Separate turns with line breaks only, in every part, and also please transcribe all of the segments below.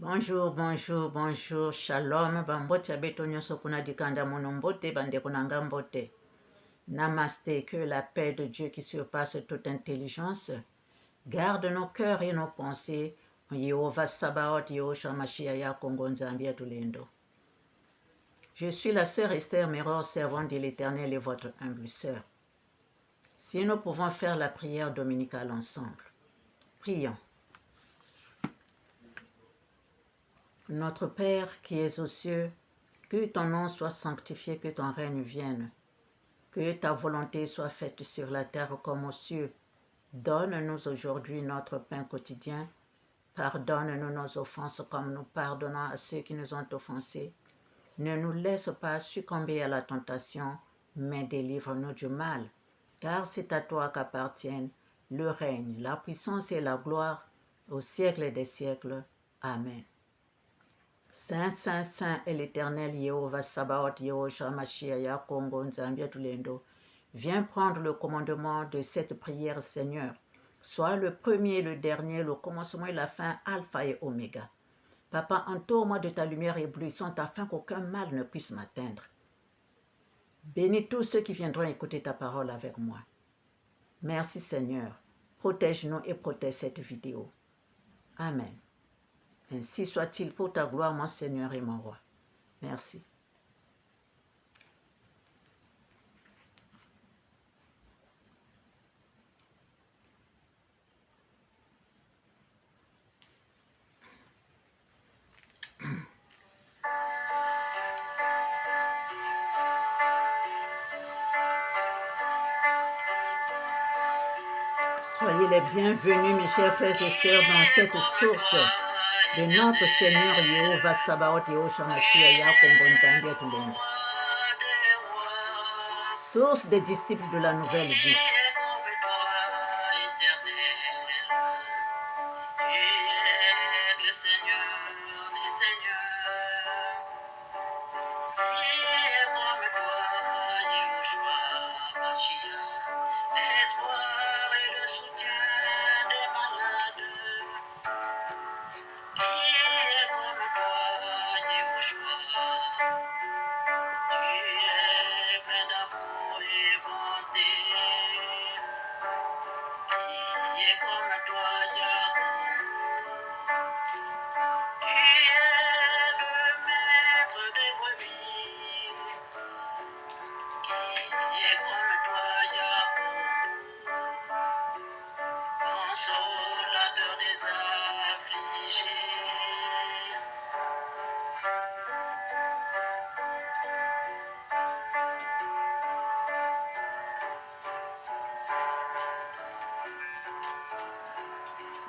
Bonjour, bonjour, bonjour, shalom, bambote abetonyo sokuna dikanda monombote bande kunanga mbote. Namasté, que la paix de Dieu qui surpasse toute intelligence garde nos cœurs et nos pensées en Yehova Sabaoth, Yehoshua Mashiach, Kongo Nzambia Tulendo. Je suis la sœur Esther Meror, servante de l'Éternel et votre humble sœur. Si nous pouvons faire la prière dominicale ensemble, prions. Notre Père qui es aux cieux, que ton nom soit sanctifié, que ton règne vienne, que ta volonté soit faite sur la terre comme aux cieux. Donne-nous aujourd'hui notre pain quotidien. Pardonne-nous nos offenses comme nous pardonnons à ceux qui nous ont offensés. Ne nous laisse pas succomber à la tentation, mais délivre-nous du mal. Car c'est à toi qu'appartiennent le règne, la puissance et la gloire au siècle des siècles. Amen. Saint, Saint, Saint est l'Éternel Yehova Sabaoth, Yehoshua Mashiach, Kongo Nzambia Tulendo. Viens prendre le commandement de cette prière, Seigneur. Sois le premier, le dernier, le commencement et la fin, Alpha et Oméga. Papa, entoure-moi de ta lumière éblouissante afin qu'aucun mal ne puisse m'atteindre. Bénis tous ceux qui viendront écouter ta parole avec moi. Merci Seigneur. Protège-nous et protège cette vidéo. Amen. Ainsi soit-il pour ta gloire, mon Seigneur et mon roi. Merci. Soyez les bienvenus, mes chers frères et sœurs, dans cette source de notre Seigneur Yehova Sabaoth, Yehoshua Mashiach, Kongo Nzambia Tulendo. Source des disciples de la nouvelle vie.
L'espoir et le soutien des malades. Qui est comme toi, Yehoshua? Tu es plein d'amour et bonté. Qui est comme toi, Yahweh? Tu es le maître des brebis. Qui est comme toi, Yahweh? Consolateur des affligés.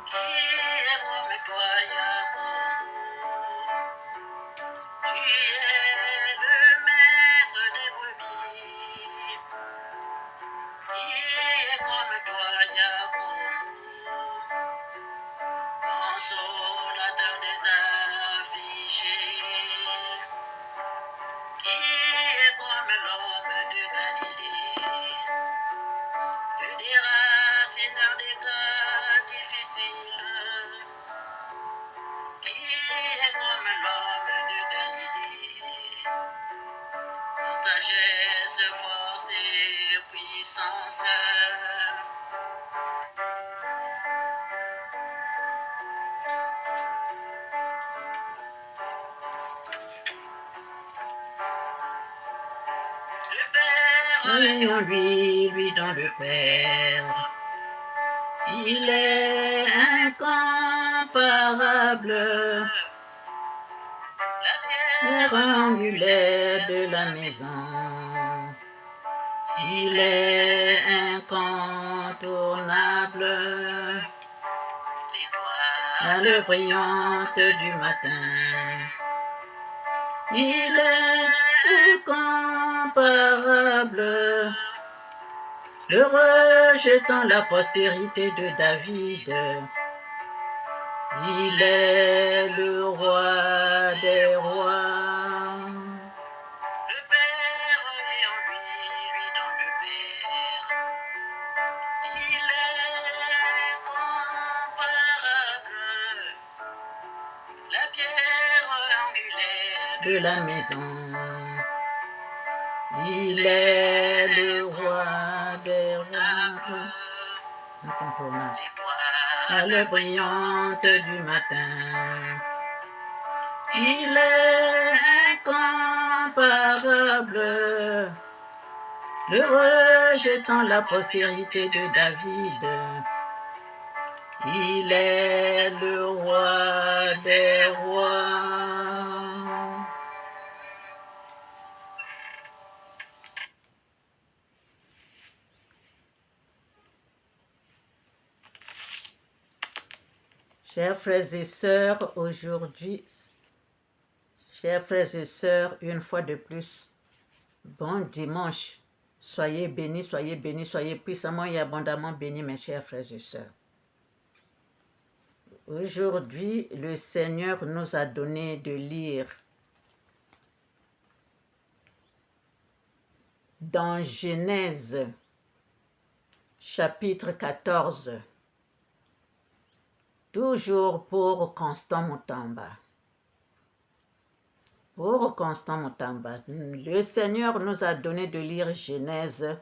Qui est comme toi, Yahweh? Tu es le maître des brebis. Qui est comme toi, Yahweh? Consolateur des affligés. Qui est comme l'homme de Galilée? Tu diras, Seigneur, des cas difficiles. Qui est comme l'homme de Galilée? En sagesse, force et puissance. Le Père est en lui, lui dans le Père. Il est incomparable. La pierre angulaire de la maison. Il est incontournable. L'étoile brillante du matin. Il est incomparable. Le rejetant la postérité de David. Il est le roi des rois. Le Père est en lui, lui dans le Père. Il est incomparable. La pierre de la maison. Il est le roi des rois,
incontournable.
l'étoile brillante du matin. Il est incomparable, le rejetant la postérité de David. Il est le roi des rois.
Chers frères et sœurs, aujourd'hui, chers frères et sœurs, une fois de plus, bon dimanche. Soyez bénis, soyez puissamment et abondamment bénis, mes chers frères et sœurs. Aujourd'hui, le Seigneur nous a donné de lire dans Genèse, chapitre 14, toujours pour Constant Mutamba. Pour Constant Mutamba, le Seigneur nous a donné de lire Genèse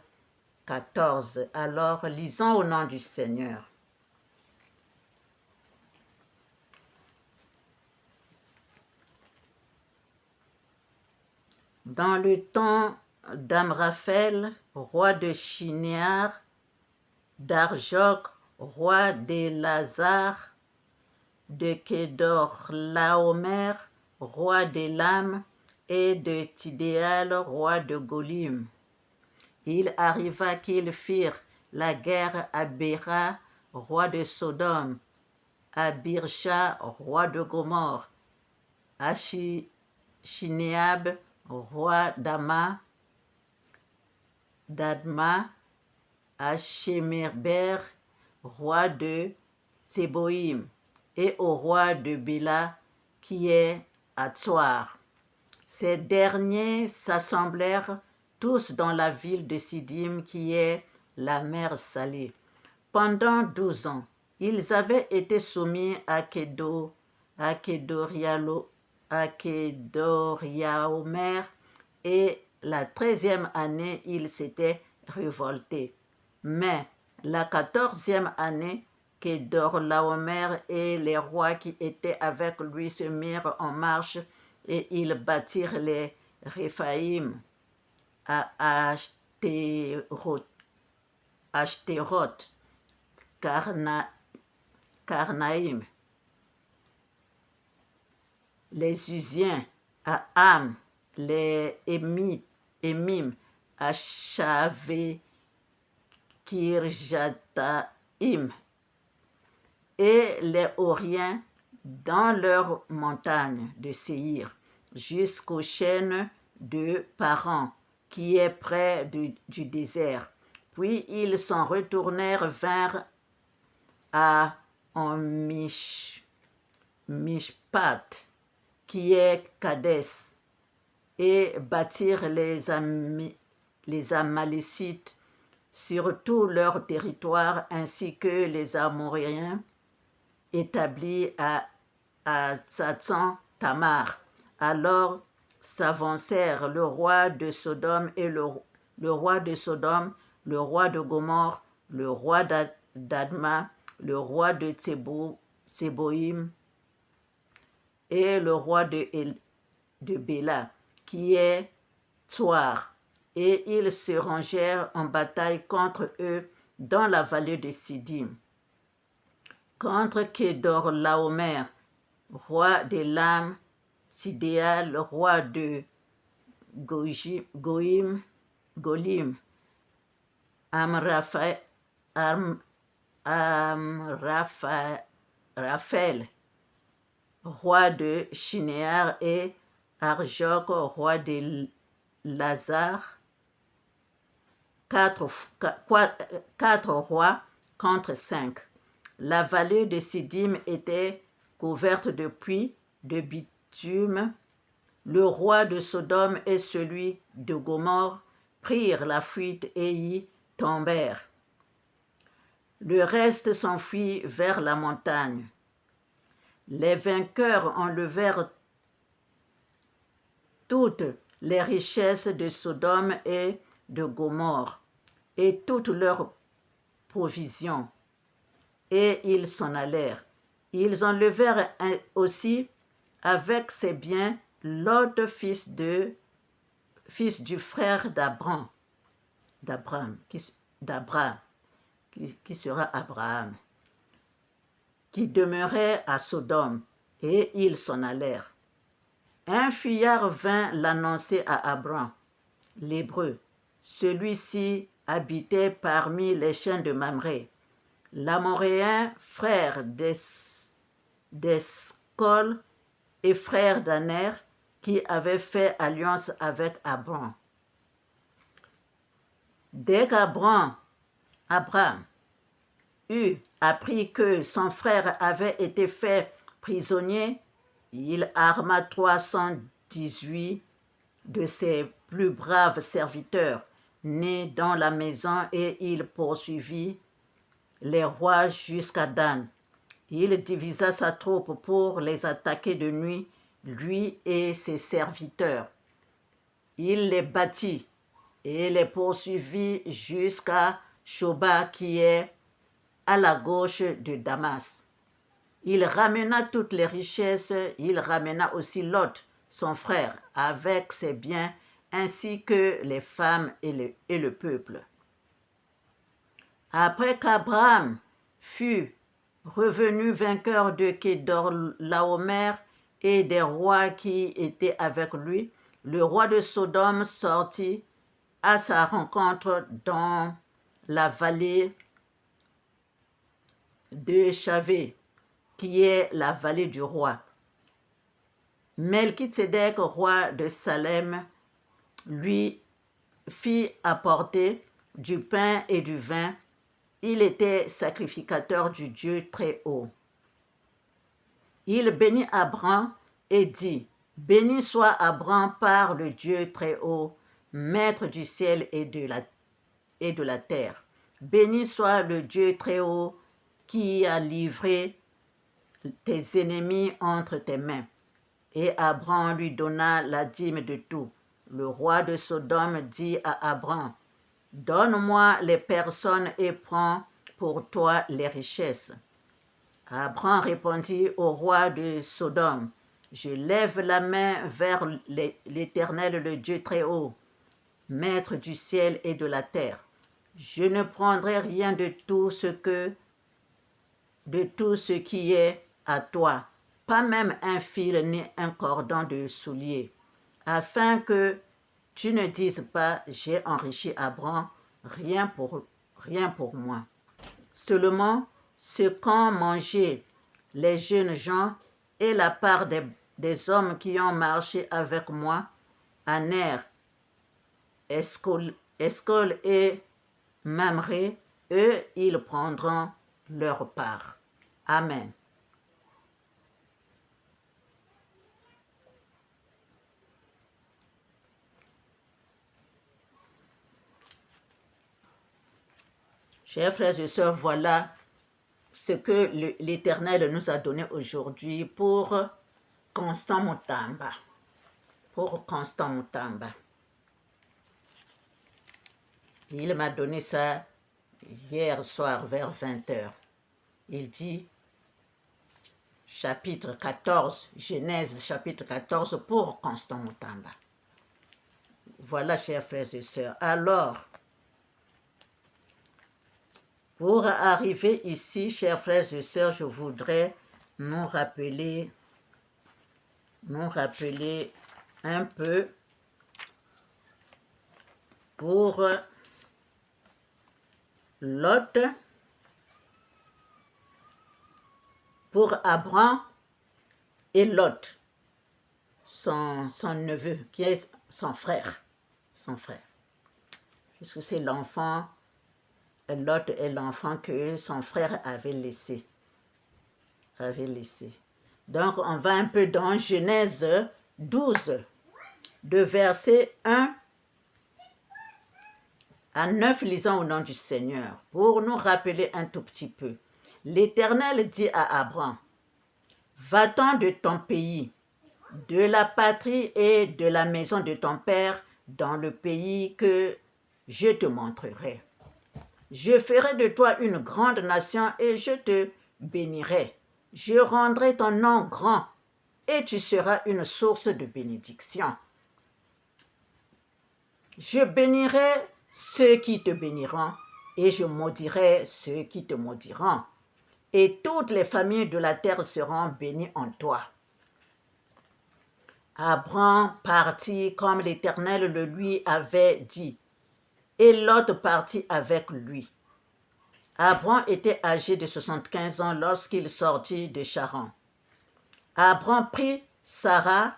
14. Alors, lisons au nom du Seigneur. Dans le temps d'Amraphel, roi de Shinéar, d'Arjok, roi d'Élazar, de Kédorlaomer, roi d'Élam, et de Tidéal, roi de Golim. Il arriva qu'ils firent la guerre à Béra, roi de Sodome, à Birsha, roi de Gomorre, à Shinéab, roi d'Adma, à Shemerber, roi de Tséboïm, et au roi de Béla, qui est à Tsoar. Ces derniers s'assemblèrent tous dans la ville de Sidim, qui est la mer Salée. Pendant 12 ans, ils avaient été soumis à Kédoriaomer, et la 13e année, ils s'étaient révoltés. Mais la 14e année, Kédorlaomer et les rois qui étaient avec lui se mirent en marche, et ils bâtirent les Réphaïm à Ashtéroth, Karnaïm, les Uziens à Ham, les Émim à Shavé, Kirjataïm, et les Horiens dans leurs montagnes de Séhir, jusqu'aux chaînes de Paran, qui est près du désert. Puis ils s'en retournèrent, vinrent à Mishpat, qui est Kadès, et bâtirent les Amalécites sur tout leur territoire, ainsi que les Amoréens établis à Tzatzon Tamar. Alors s'avancèrent le roi de Sodome et le roi de Sodome, le roi de Gomorre, le roi d'Adma, le roi de Tséboïm et le roi de Béla, qui est Tsoar, et ils se rangèrent en bataille contre eux dans la vallée de Sidim. Contre Kédorlaomer, roi d'Élam, Tidéal, roi de Golim, Amraphel, roi de Shinéar, et Arjok, roi de Lazare, 4 rois contre 5. La vallée de Sidim était couverte de puits de bitume. Le roi de Sodome et celui de Gomorre prirent la fuite et y tombèrent. Le reste s'enfuit vers la montagne. Les vainqueurs enlevèrent toutes les richesses de Sodome et de Gomorrhe et toutes leurs provisions. Et ils s'en allèrent. Ils enlevèrent aussi avec ses biens Lot, fils du frère d'Abraham, qui sera Abraham, qui demeurait à Sodome, et ils s'en allèrent. Un fuyard vint l'annoncer à Abraham, l'Hébreu. Celui-ci habitait parmi les chaînes de Mamré, l'Amoréen, frère d'Escol et frère d'Aner, qui avait fait alliance avec Abraham. Dès qu'Abraham eut appris que son frère avait été fait prisonnier, il arma 318 de ses plus braves serviteurs nés dans la maison et il poursuivit les rois jusqu'à Dan. Il divisa sa troupe pour les attaquer de nuit, lui et ses serviteurs. Il les battit et les poursuivit jusqu'à Shoba qui est à la gauche de Damas. Il ramena toutes les richesses, il ramena aussi Lot, son frère, avec ses biens, ainsi que les femmes et le peuple. Après qu'Abraham fut revenu vainqueur de Kedorlaomer et des rois qui étaient avec lui, le roi de Sodome sortit à sa rencontre dans la vallée de Chavé, qui est la vallée du roi. Melchizedek, roi de Salem, lui fit apporter du pain et du vin. Il était sacrificateur du Dieu très haut. Il bénit Abraham et dit, « Béni soit Abraham par le Dieu très haut, maître du ciel et de la terre. Béni soit le Dieu très haut qui a livré tes ennemis entre tes mains. » Et Abraham lui donna la dîme de tout. Le roi de Sodome dit à Abraham, « Donne-moi les personnes et prends pour toi les richesses. » Abraham répondit au roi de Sodome, « Je lève la main vers l'Éternel, le Dieu très haut, maître du ciel et de la terre. Je ne prendrai rien de tout ce qui est à toi, pas même un fil ni un cordon de soulier, afin que tu ne dises pas, j'ai enrichi Abraham, rien pour moi. Seulement ce qu'ont mangé les jeunes gens et la part des hommes qui ont marché avec moi, Aner, Escol et Mamré, eux, ils prendront leur part. Amen. Chers frères et sœurs, voilà ce que l'Éternel nous a donné aujourd'hui pour Constant Mutamba. Il m'a donné ça hier soir vers 20h. Il dit, chapitre 14, Genèse chapitre 14 pour Constant Mutamba. Voilà, chers frères et sœurs. Alors, pour arriver ici, chers frères et sœurs, je voudrais nous rappeler un peu pour Lot, pour Abraham et Lot, son neveu, qui est son frère. Puisque c'est l'enfant, Lot est l'enfant que son frère avait laissé. Donc, on va un peu dans Genèse 12, de verset 1 à 9, lisons au nom du Seigneur, pour nous rappeler un tout petit peu. L'Éternel dit à Abraham, « Va-t'en de ton pays, de la patrie et de la maison de ton père dans le pays que je te montrerai. Je ferai de toi une grande nation et je te bénirai. Je rendrai ton nom grand et tu seras une source de bénédiction. Je bénirai ceux qui te béniront et je maudirai ceux qui te maudiront. Et toutes les familles de la terre seront bénies en toi. Abraham partit comme l'Éternel le lui avait dit, et Lot partit avec lui. Abraham était âgé de 75 ans lorsqu'il sortit de Charan. Abraham prit Sarai,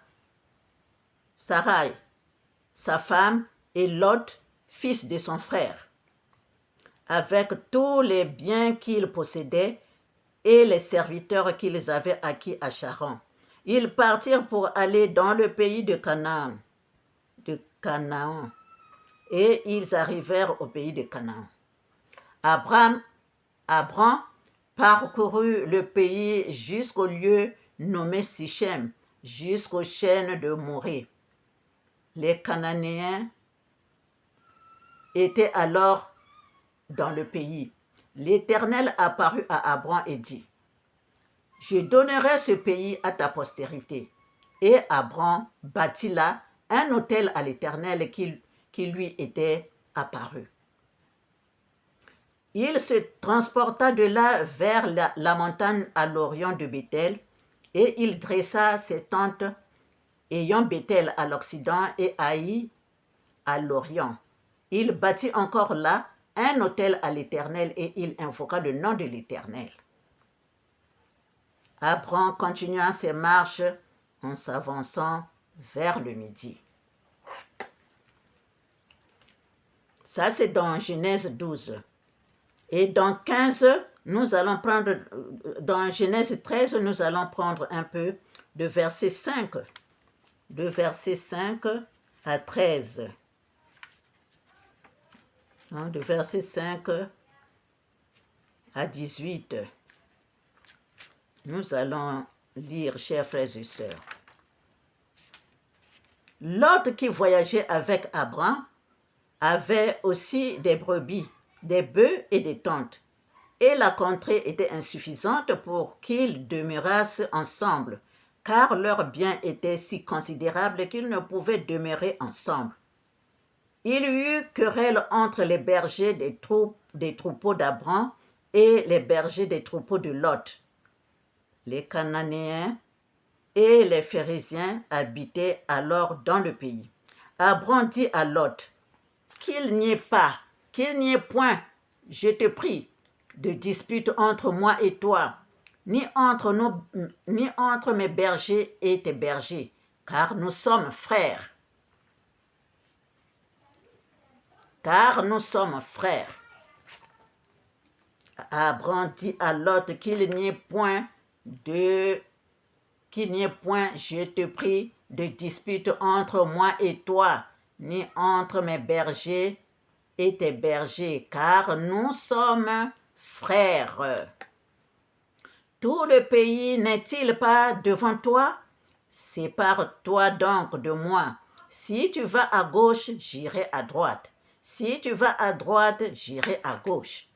sa femme, et Lot, fils de son frère, avec tous les biens qu'ils possédaient et les serviteurs qu'ils avaient acquis à Charan. Ils partirent pour aller dans le pays de Canaan, et ils arrivèrent au pays de Canaan. Abraham parcourut le pays jusqu'au lieu nommé Sichem, jusqu'aux chaînes de Morée. Les Cananéens étaient alors dans le pays. L'Éternel apparut à Abraham et dit, « Je donnerai ce pays à ta postérité. » Et Abraham bâtit là un autel à l'Éternel qui lui était apparu. Il se transporta de là vers la montagne à l'orient de Béthel, et il dressa ses tentes, ayant Béthel à l'occident et Haï à l'orient. Il bâtit encore là un autel à l'Éternel et il invoqua le nom de l'Éternel. Abraham continua ses marches en s'avançant vers le midi. Ça, c'est dans Genèse 12. Et dans 15, dans Genèse 13, nous allons prendre un peu de verset 5. De verset 5 à 13. De verset 5 à 18. Nous allons lire, chers frères et sœurs. Lot qui voyageait avec Abraham avait aussi des brebis, des bœufs et des tentes. Et la contrée était insuffisante pour qu'ils demeurassent ensemble, car leurs biens étaient si considérables qu'ils ne pouvaient demeurer ensemble. Il y eut querelle entre les bergers des troupeaux d'Abraham et les bergers des troupeaux de Lot. Les Cananéens et les Phérésiens habitaient alors dans le pays. Abraham dit à Lot, qu'il n'y ait point, je te prie, de dispute entre moi et toi, ni entre mes bergers et tes bergers, car nous sommes frères. Abraham dit à Lot qu'il n'y ait point, je te prie, de dispute entre moi et toi, ni entre mes bergers et tes bergers, car nous sommes frères. Tout le pays n'est-il pas devant toi? Sépare-toi donc de moi. Si tu vas à gauche, j'irai à droite. Si tu vas à droite, j'irai à gauche.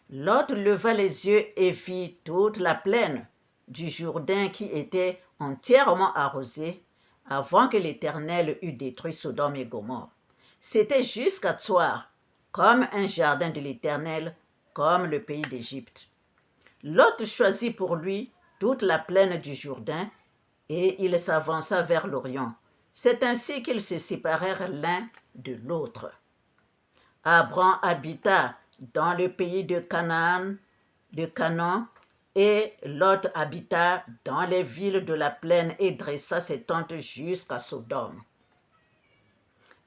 Lot leva les yeux et vit toute la plaine du Jourdain qui était entièrement arrosée avant que l'Éternel eût détruit Sodome et Gomorrhe. C'était jusqu'à Tsoar, comme un jardin de l'Éternel, comme le pays d'Égypte. Lot choisit pour lui toute la plaine du Jourdain et il s'avança vers l'Orient. C'est ainsi qu'ils se séparèrent l'un de l'autre. Abraham habita dans le pays de Canaan, et Lot habita dans les villes de la plaine et dressa ses tentes jusqu'à Sodome.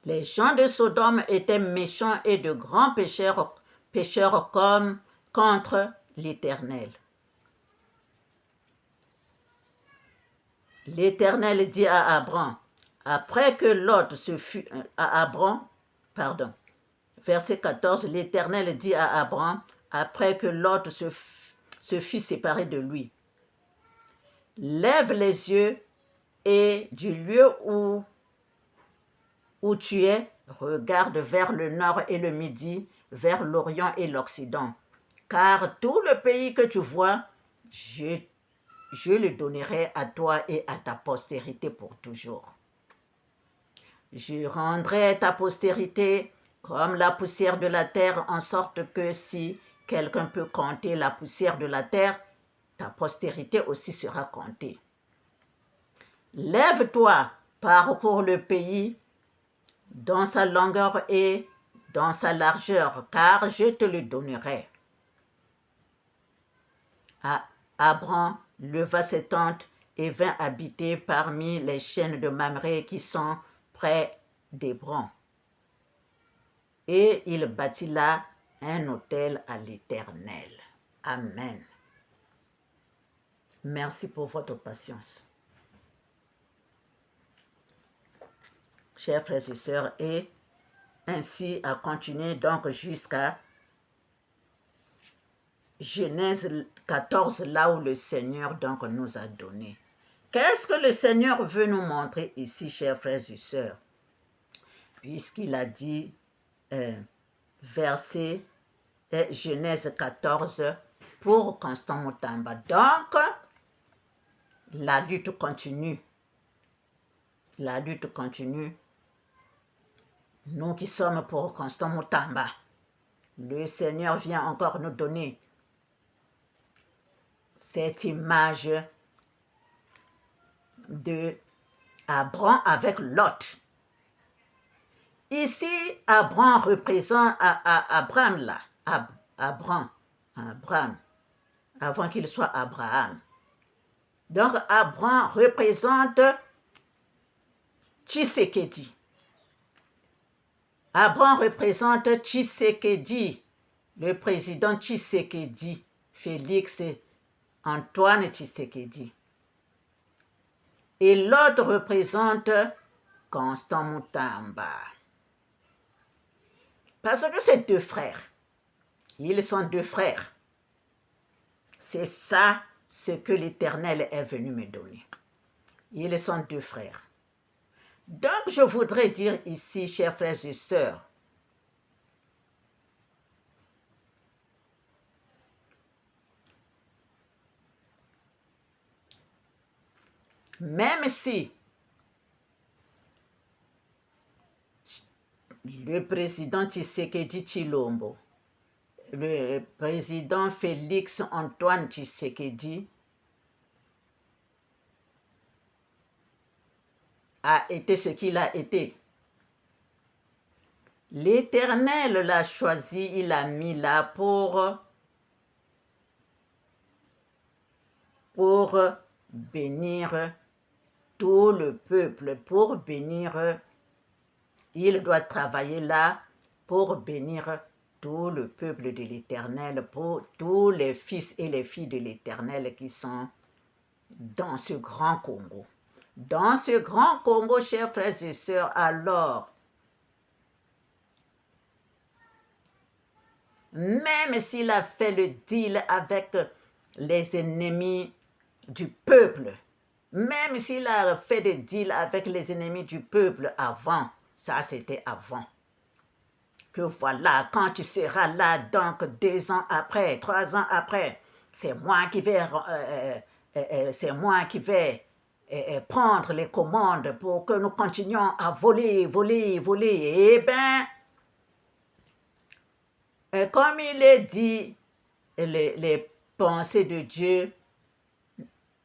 Les gens de Sodome étaient méchants et de grands pécheurs comme contre l'Éternel. L'Éternel dit à Abraham, après que Lot se fut verset 14, l'Éternel dit à Abraham, après que Lot se fut séparé de lui, lève les yeux et du lieu où tu es, regarde vers le nord et le midi, vers l'Orient et l'Occident. Car tout le pays que tu vois, je le donnerai à toi et à ta postérité pour toujours. Je rendrai ta postérité comme la poussière de la terre, en sorte que si quelqu'un peut compter la poussière de la terre, ta postérité aussi sera comptée. Lève-toi, parcours le pays dans sa longueur et dans sa largeur, car je te le donnerai. Abram leva ses tentes et vint habiter parmi les chaînes de Mamré qui sont près d'Hébron. Et il bâtit là un autel à l'Éternel. Amen. Merci pour votre patience. Chers frères et sœurs, et ainsi à continuer donc jusqu'à Genèse 14, là où le Seigneur donc nous a donné. Qu'est-ce que le Seigneur veut nous montrer ici, chers frères et sœurs? Puisqu'il a dit, verset Genèse 14, pour Constant Mutamba. Donc, la lutte continue. La lutte continue. Nous qui sommes pour Constant Mutamba, le Seigneur vient encore nous donner cette image de Abraham avec Lot. Ici, Abraham représente Abraham là, Abraham, avant qu'il soit Abraham. Donc, Abraham représente Tshisekedi. Abraham représente Tshisekedi, le président Tshisekedi, Félix Antoine Tshisekedi. Et l'autre représente Constant Mutamba. Parce que c'est deux frères. Ils sont deux frères. C'est ça ce que l'Éternel est venu me donner. Ils sont deux frères. Donc, je voudrais dire ici, chers frères et sœurs, même si le président Tshisekedi Tshilombo, le président Félix Antoine Tshisekedi a été ce qu'il a été. L'Éternel l'a choisi, il l'a mis là pour bénir tout le peuple, pour bénir, il doit travailler là pour bénir tout le peuple de l'Éternel, pour tous les fils et les filles de l'Éternel qui sont dans ce grand Congo. Dans ce grand Congo, chers frères et sœurs, alors, même s'il a fait le deal avec les ennemis du peuple, même s'il a fait des deals avec les ennemis du peuple avant, ça c'était avant, que voilà, quand tu seras là, donc 2 ans après, 3 ans après, c'est moi qui vais prendre les commandes pour que nous continuions à voler. Eh bien, comme il est dit, les pensées de Dieu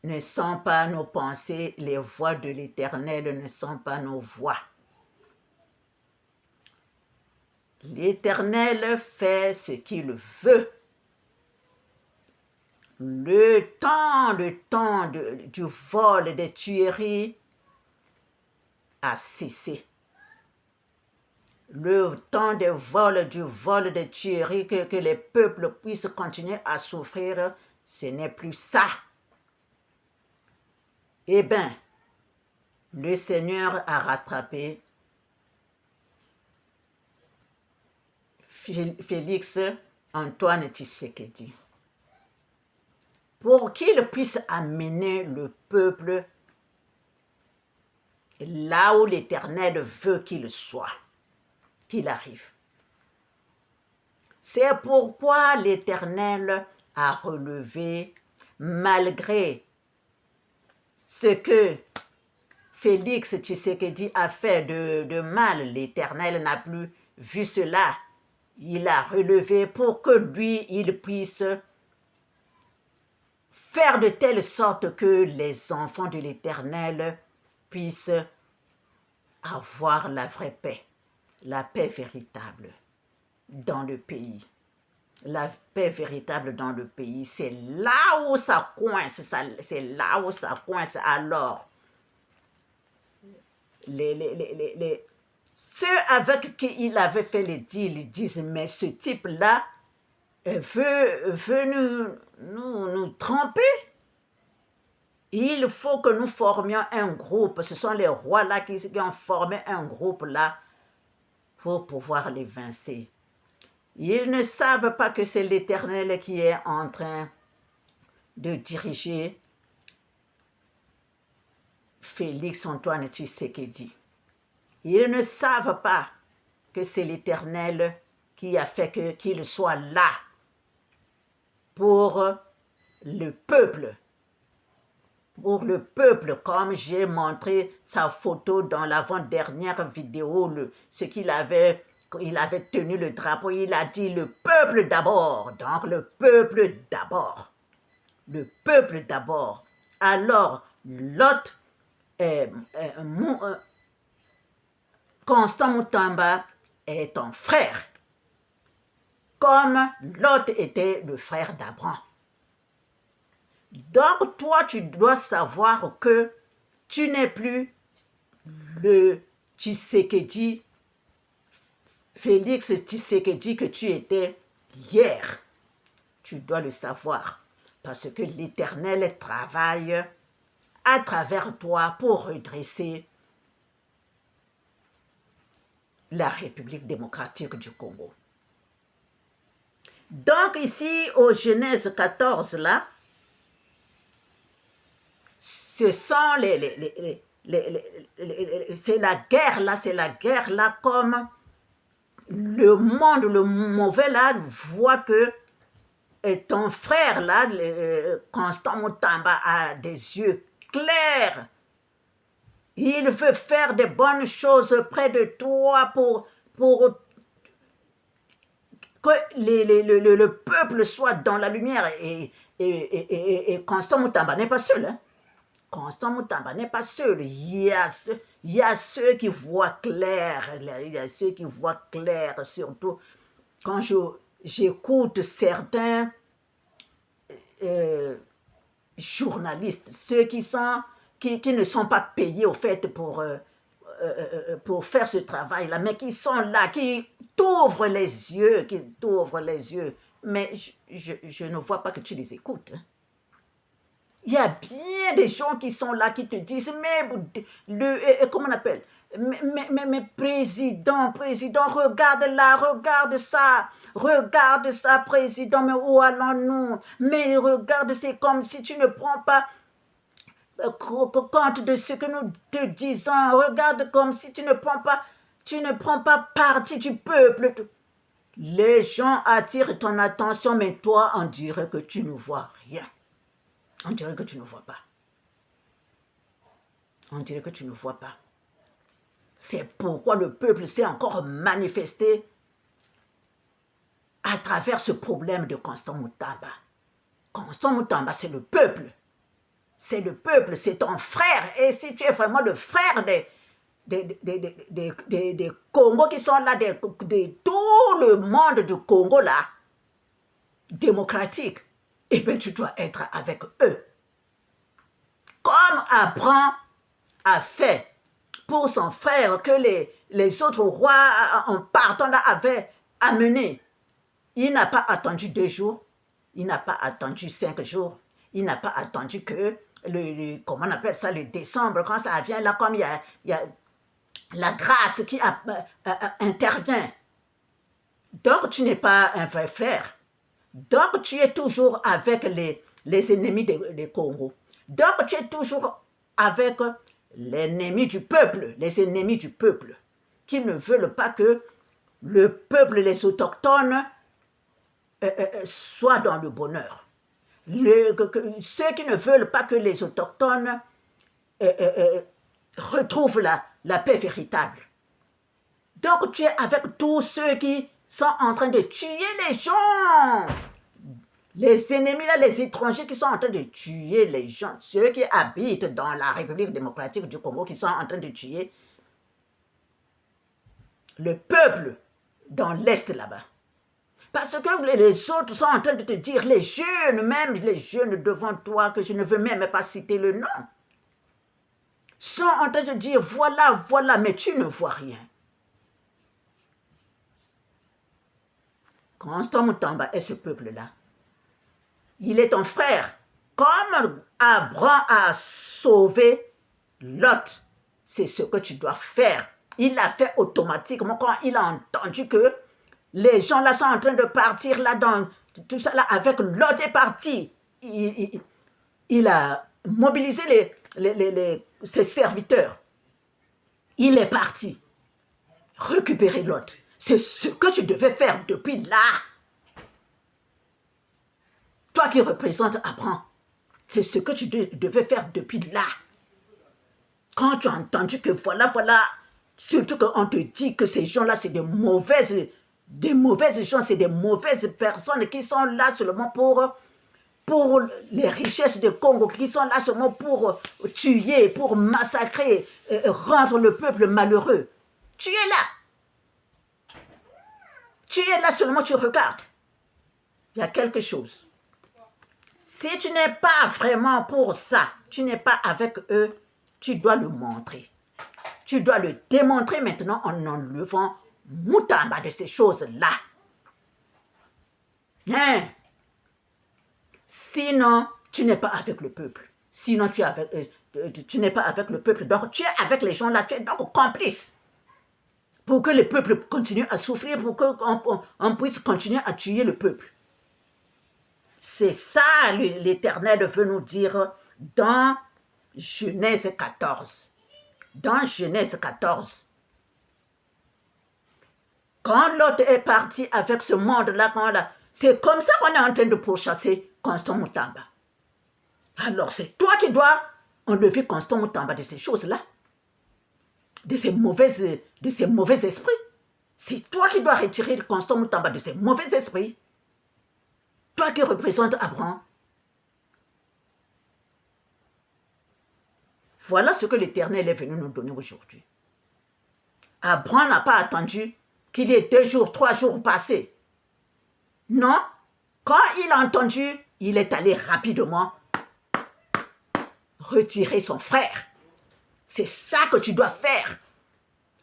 ne sont pas nos pensées, les voies de l'Éternel ne sont pas nos voies. L'Éternel fait ce qu'il veut. Le temps du vol, des tueries a cessé. Le temps du vol, des tueries, que les peuples puissent continuer à souffrir, ce n'est plus ça. Eh bien, le Seigneur a rattrapé Félix Antoine Tshisekedi pour qu'il puisse amener le peuple là où l'Éternel veut qu'il soit, qu'il arrive. C'est pourquoi l'Éternel a relevé, malgré ce que Félix Tshisekedi a fait de mal, l'Éternel n'a plus vu cela. Il a relevé pour que lui, il puisse faire de telle sorte que les enfants de l'Éternel puissent avoir la vraie paix, la paix véritable dans le pays. La paix véritable dans le pays, c'est là où ça coince, c'est là où ça coince. Alors, ceux avec qui il avait fait les deals, ils disent, mais ce type-là veut nous tromper. Il faut que nous formions un groupe. Ce sont les rois là qui ont formé un groupe là pour pouvoir les vaincre. Ils ne savent pas que c'est l'Éternel qui est en train de diriger Félix Antoine Tshisekedi. Ils ne savent pas que c'est l'Éternel qui a fait qu'il soit là pour le peuple. Pour le peuple, comme j'ai montré sa photo dans l'avant-dernière vidéo, ce qu'il avait tenu le drapeau, il a dit le peuple d'abord. Donc le peuple d'abord. Le peuple d'abord. Alors, l'autre, Constant Mutamba est ton frère, comme l'autre était le frère d'Abraham. Donc, toi, tu dois savoir que tu n'es plus le Tshisekedi, Félix Tshisekedi que tu étais hier. Tu dois le savoir, parce que l'Éternel travaille à travers toi pour redresser la République démocratique du Congo. Donc ici, au Genèse 14, là, ce sont c'est la guerre là, comme le monde, le mauvais là, voit que ton frère là, Constant Mutamba, a des yeux clairs. Il veut faire de bonnes choses près de toi pour que le peuple soit dans la lumière. Et Constant Mutamba n'est pas seul. Hein? Constant Mutamba n'est pas seul. Il y a ceux qui voient clair. Il y a ceux qui voient clair, surtout quand j'écoute certains journalistes, ceux qui ne sont pas payés au fait pour faire ce travail-là, mais qui sont là, qui t'ouvrent les yeux, Mais je ne vois pas que tu les écoutes. Hein. Il y a bien des gens qui sont là, qui te disent, mais comment on appelle, mais président, regarde là, regarde ça, président, mais où allons-nous? Mais regarde, c'est comme si tu ne prends pas compte de ce que nous te disons. Regarde comme si tu ne prends pas parti du peuple. Les gens attirent ton attention, mais toi, on dirait que tu ne vois rien. On dirait que tu ne vois pas. On dirait que tu ne vois pas. C'est pourquoi le peuple s'est encore manifesté à travers ce problème de Constant Mutamba. Constant Mutamba, c'est le peuple. C'est le peuple, c'est ton frère. Et si tu es vraiment le frère des Congos qui sont là, de tout le monde du Congo là, démocratique, eh bien tu dois être avec eux. Comme Abraham a fait pour son frère que les autres rois en partant là avaient amené. Il n'a pas attendu 2 jours, il n'a pas attendu 5 jours, il n'a pas attendu que comment on appelle ça, le décembre, quand ça vient là, comme il y a la grâce qui intervient. Donc tu n'es pas un vrai frère. Donc tu es toujours avec les ennemis des Congo. Donc tu es toujours avec l'ennemi du peuple, les ennemis du peuple, qui ne veulent pas que le peuple, les autochtones, soient dans le bonheur. Ceux qui ne veulent pas que les autochtones retrouvent la paix véritable. Donc tu es avec tous ceux qui sont en train de tuer les gens. Les ennemis, là, les étrangers qui sont en train de tuer les gens, ceux qui habitent dans la République démocratique du Congo, qui sont en train de tuer le peuple dans l'Est là-bas. Parce que les autres sont en train de te dire, les jeunes, même les jeunes devant toi, que je ne veux même pas citer le nom, sont en train de dire, voilà, voilà, mais tu ne vois rien. Constant Mutamba est ce peuple-là. Il est ton frère. Comme Abraham a sauvé Lot, c'est ce que tu dois faire. Il l'a fait automatiquement quand il a entendu que les gens là sont en train de partir là dans tout ça là avec Lot est parti. Il a mobilisé ses serviteurs. Il est parti récupérer Lot. C'est ce que tu devais faire depuis là. Toi qui représentes Abraham, c'est ce que tu devais faire depuis là. Quand tu as entendu que voilà, voilà, surtout qu'on te dit que ces gens-là, c'est des mauvaises gens, c'est des mauvaises personnes qui sont là seulement pour les richesses du Congo, qui sont là seulement pour tuer, pour massacrer, rendre le peuple malheureux. Tu es là. Tu es là seulement, tu regardes. Il y a quelque chose. Si tu n'es pas vraiment pour ça, tu n'es pas avec eux, tu dois le montrer. Tu dois le démontrer maintenant en enlevant Mutamba de ces choses-là. Hein? Sinon, tu n'es pas avec le peuple. Sinon, tu n'es pas avec le peuple. Donc, tu es avec les gens là, tu es donc complice. Pour que le peuple continue à souffrir, pour qu'on puisse continuer à tuer le peuple. C'est ça l'Éternel veut nous dire dans Genèse 14. Dans Genèse 14. Quand Lot est parti avec ce monde-là, c'est comme ça qu'on est en train de pourchasser Constant Mutamba. Alors c'est toi qui dois enlever Constant Mutamba de ces choses-là, de ces mauvais esprits. C'est toi qui dois retirer Constant Mutamba de ces mauvais esprits. Toi qui représentes Abraham. Voilà ce que l'Éternel est venu nous donner aujourd'hui. Abraham n'a pas attendu qu'il y ait 2 jours, 3 jours passés. Non, quand il a entendu, il est allé rapidement retirer son frère. C'est ça que tu dois faire.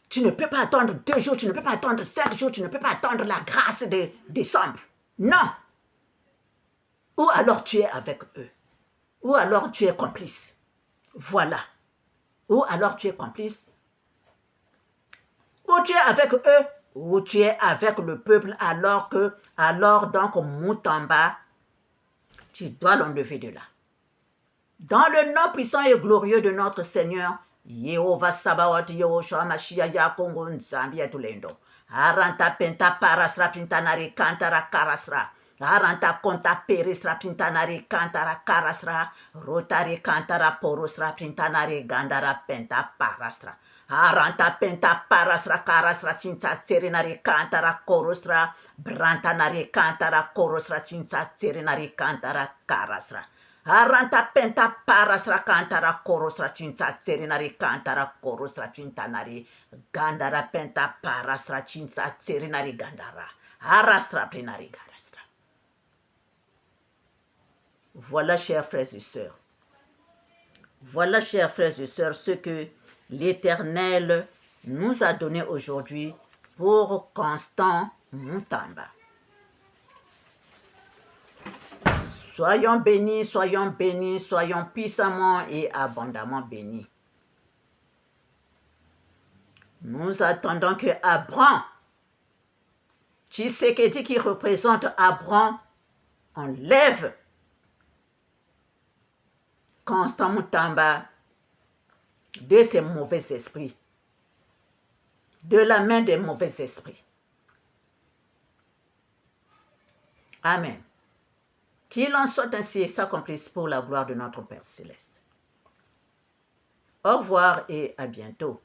Tu ne peux pas attendre 2 jours, tu ne peux pas attendre 5 jours, tu ne peux pas attendre la grâce de décembre. Non. Ou alors tu es avec eux. Ou alors tu es complice. Voilà. Ou alors tu es complice. Ou tu es avec eux, ou tu es avec le peuple, alors donc Mutamba, tu dois l'enlever de là. Dans le nom puissant et glorieux de notre Seigneur, Yehova Sabaoth, Yehoshua Mashiach, Yakongo Nzambi Etulendo. Aranta penta parasra pintanari kantara karasra. Aranta konta perisra pintanari kantara karasra. Rotari kantara porosra pintanari gandara penta parasra. Aranta penta parasra karasra cinta serinari kantara korosra. Brantanari kantara korosra cinta serinari kantara karasra. Aranta penta parasra kantara korosra cinta serinari kantara korosra cintanari gandara penta parasra cinta serinari gandara arastra plenari garastra. Voilà, chers frères et sœurs. Voilà, chers frères et sœurs, ce que l'Éternel nous a donné aujourd'hui pour Constant Mutamba. Soyons bénis, soyons puissamment et abondamment bénis. Nous attendons que Abraham, Tshisekedi qui représente Abraham, enlève Constant Mutamba de ces mauvais esprits, de la main des mauvais esprits. Amen. Qu'il en soit ainsi et s'accomplisse pour la gloire de notre Père Céleste. Au revoir et à bientôt.